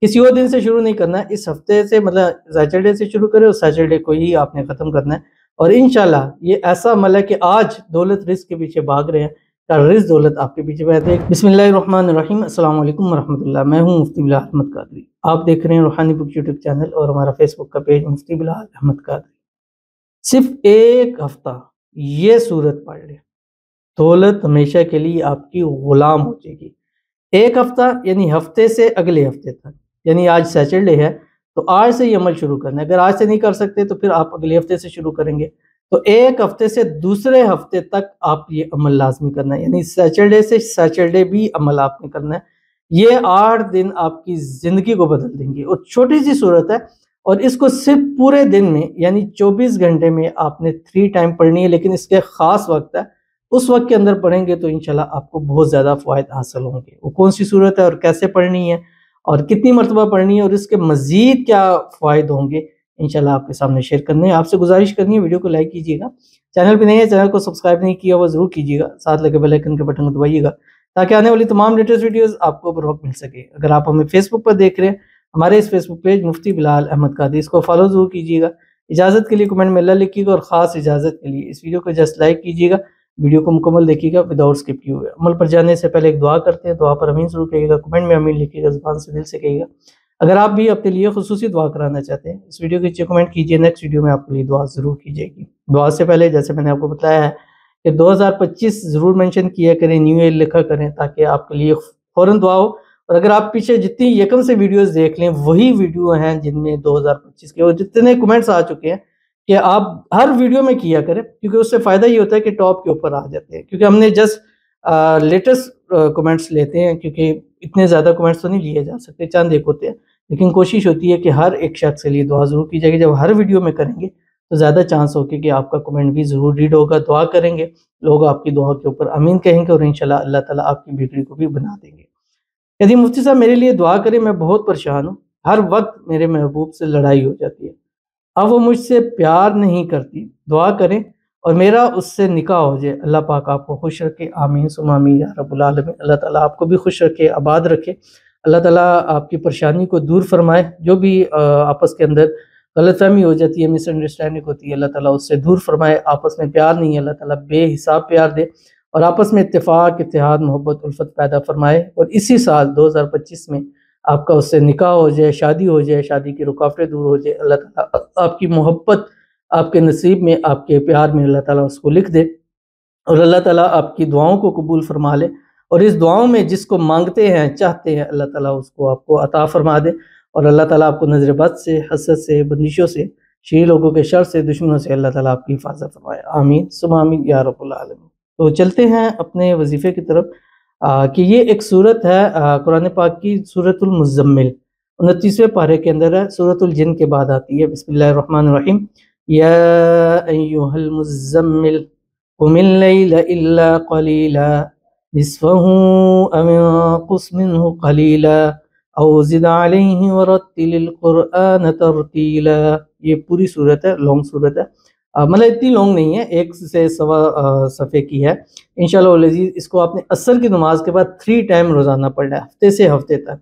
کسی اور دن سے شروع نہیں کرنا ہے، اس ہفتے سے مطلب سیٹرڈے سے شروع کرے اور سیٹرڈے کو ہی آپ نے ختم کرنا ہے۔ اور انشاءاللہ یہ ایسا عمل ہے کہ آج دولت رزق کے پیچھے بھاگ رہے ہیں، کل رزق دولت آپ کے پیچھے بھاگ رہے ہیں۔ بسم اللہ الرحمن الرحیم، السلام علیکم ورحمۃ اللہ۔ میں ہوں مفتی بلال احمد قادری، آپ دیکھ رہے ہیں روحانی بک یوٹیوب چینل اور ہمارا فیس بک کا پیج مفتی بلال احمد قادری۔ صرف ایک ہفتہ یہ صورت پڑھ لیں، دولت ہمیشہ کے لیے آپ کی غلام ہو جائے گی۔ ایک ہفتہ یعنی ہفتے سے اگلے ہفتے تک، یعنی آج سیٹرڈے ہے تو آج سے یہ عمل شروع کرنا ہے۔ اگر آج سے نہیں کر سکتے تو پھر آپ اگلے ہفتے سے شروع کریں گے، تو ایک ہفتے سے دوسرے ہفتے تک آپ یہ عمل لازمی کرنا ہے، یعنی سیٹرڈے سے سیٹرڈے بھی عمل آپ نے کرنا ہے۔ یہ 8 دن آپ کی زندگی کو بدل دیں گے، اور چھوٹی سی صورت ہے، اور اس کو صرف پورے دن میں یعنی 24 گھنٹے میں آپ نے 3 ٹائم پڑھنی ہے، لیکن اس کے خاص وقت ہے، اس وقت کے اندر پڑھیں گے تو انشاءاللہ آپ کو بہت زیادہ فوائد حاصل ہوں گے۔ وہ کون سی صورت ہے اور کیسے پڑھنی ہے اور کتنی مرتبہ پڑھنی ہے اور اس کے مزید کیا فوائد ہوں گے، انشاءاللہ آپ کے سامنے شیئر کرنے ہیں۔ آپ سے گزارش کرنی ہے ویڈیو کو لائک کیجیے گا، چینل پہ نہیں ہے چینل کو سبسکرائب نہیں کیا وہ ضرور کیجیے گا، ساتھ لگے بیل آئیکن کے بٹن کو دبائیے گا تاکہ آنے والی تمام لیٹسٹ ویڈیوز آپ کو بر وقت مل سکے۔ اگر آپ ہمیں فیس بک پر دیکھ رہے ہیں، ہمارے اس فیس بک پیج مفتی بلال احمد قادری، اس کو فالو ضرور کیجیے گا۔ اجازت کے لیے کمنٹ میں اللہ لکھیے گا، اور خاص اجازت کے لیے اس ویڈیو کو جسٹ لائک کیجیے گا، ویڈیو کو مکمل دیکھیے گا وداؤٹ اسکپ کیے ہوئے۔ عمل پر جانے سے پہلے ایک دعا کرتے ہیں، دعا پر امین ضرور کہیے گا، کمنٹ میں امین لکھیے گا، زبان سے دل سے کہیے گا۔ اگر آپ بھی اپنے لیے خصوصی دعا کرانا چاہتے ہیں، اس ویڈیو کے نیچے کمنٹ کیجیے، نیکسٹ ویڈیو میں آپ کے لیے دعا ضرور کی جائے گی۔ دعا سے پہلے جیسے میں نے آپ کو بتایا ہے کہ 2025 ضرور منشن کیا کریں، نیو ایئر لکھا کریں تاکہ آپ کے لیے فوراً دعا ہو۔ اور اگر آپ پیچھے جتنی یکم سے ویڈیوز دیکھ لیں وہی ویڈیو ہیں جن میں 2025 کے اور جتنے کمنٹس آ چکے ہیں کہ آپ ہر ویڈیو میں کیا کریں، کیونکہ اس سے فائدہ یہ ہوتا ہے کہ ٹاپ کے اوپر آ جاتے ہیں، کیونکہ ہم نے جسٹ لیٹسٹ کمنٹس لیتے ہیں، کیونکہ اتنے زیادہ کمنٹس تو نہیں لیے جا سکتے، چند ایک ہوتے ہیں، لیکن کوشش ہوتی ہے کہ ہر ایک شخص کے لیے دعا ضرور کی جائے گی۔ جب ہر ویڈیو میں کریں گے تو زیادہ چانس ہوگی کہ آپ کا کمنٹ بھی ضرور ریڈ ہوگا، دعا کریں گے، لوگ آپ کی دعا کے اوپر امین کہیں گے، اور انشاءاللہ اللہ تعالیٰ آپ کی بگڑی کو بھی بنا دیں گے۔ یعنی مفتی صاحب میرے لیے دعا کریں، میں بہت پریشان ہوں، ہر وقت میرے محبوب سے لڑائی ہو جاتی ہے، اب وہ مجھ سے پیار نہیں کرتی، دعا کریں اور میرا اس سے نکاح ہو جائے، اللہ پاک آپ کو خوش رکھے، آمین ثم آمین یا رب العالمین۔ اللہ تعالیٰ آپ کو بھی خوش رکھے، آباد رکھے، اللہ تعالیٰ آپ کی پریشانی کو دور فرمائے، جو بھی آپس کے اندر غلط فہمی ہو جاتی ہے، مس انڈرسٹینڈنگ ہوتی ہے، اللہ تعالیٰ اس سے دور فرمائے۔ آپس میں پیار نہیں ہے، اللہ تعالیٰ بے حساب پیار دے، اور آپس میں اتفاق، اتحاد، محبت، الفت پیدا فرمائے، اور اسی سال 2025 میں آپ کا اس سے نکاح ہو جائے، شادی ہو جائے، شادی کی رکاوٹیں دور ہو جائے، اللہ تعالیٰ آپ کی محبت آپ کے نصیب میں، آپ کے پیار میں اللہ تعالیٰ اس کو لکھ دے، اور اللہ تعالیٰ آپ کی دعاؤں کو قبول فرما لے، اور اس دعاؤں میں جس کو مانگتے ہیں، چاہتے ہیں، اللہ تعالیٰ اس کو آپ کو عطا فرما دے، اور اللہ تعالیٰ آپ کو نظر بد سے، حسد سے، بندشوں سے، شریر لوگوں کے شر سے، دشمنوں سے اللہ تعالیٰ آپ کی حفاظت فرمائے، آمین ثم آمین یا رب العالمین۔ تو چلتے ہیں اپنے وظیفے کی طرف، کہ یہ ایک صورت ہے قرآن پاک کی، سورۃ المزمل، 29ویں پارے کے اندر ہے، سورۃ الجن کے بعد آتی ہے۔ بسم اللہ الرحمن الرحیم، یا ایھا المزمل قم اللیل الا قلیلا نصفہ او انقص منہ قلیلا او زد علیہ ورتل القرآن ترتیلا۔ یہ پوری صورت ہے، لانگ صورت ہے، مطلب اتنی لانگ نہیں ہے، 1 سے 1.25 صفحے کی ہے انشاءاللہ العزیز۔ اس کو آپ نے عصر کی نماز کے بعد 3 ٹائم روزانہ پڑھنا ہے، ہفتے سے ہفتے تک،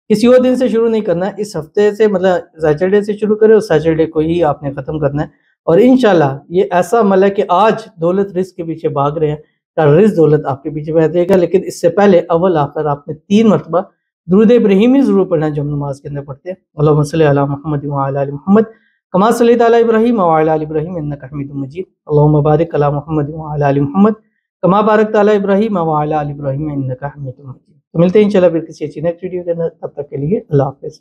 کسی اور دن سے شروع نہیں کرنا ہے، اس ہفتے سے مطلب سیٹرڈے سے شروع کرے اور سیٹرڈے کو ہی آپ نے ختم کرنا ہے۔ اور انشاءاللہ یہ ایسا عمل ہے کہ آج دولت رزق کے پیچھے بھاگ رہے ہیں، کل رزق دولت آپ کے پیچھے بھاگ جائے گا، لیکن اس سے پہلے اول آخر آپ نے 3 مرتبہ درود ابراہیمی ضرور پڑھنا ہے جو ہم نماز کے اندر پڑھتے ہیں۔ اللہم صلی علی محمد وعلی آل محمد کما صلیت علی ابراہیم وعلی آل ابراہیم انک حمید مجید، اللہم بارک علی محمد وعلی آل محمد کما بارکت علی ابراہیم وعلی آل ابراہیم انک حمید مجید۔ تو ملتے ہیں انشاءاللہ پھر کسی اچھی نیکسٹ ویڈیو کے اندر، تب تک کے لیے اللہ حافظ۔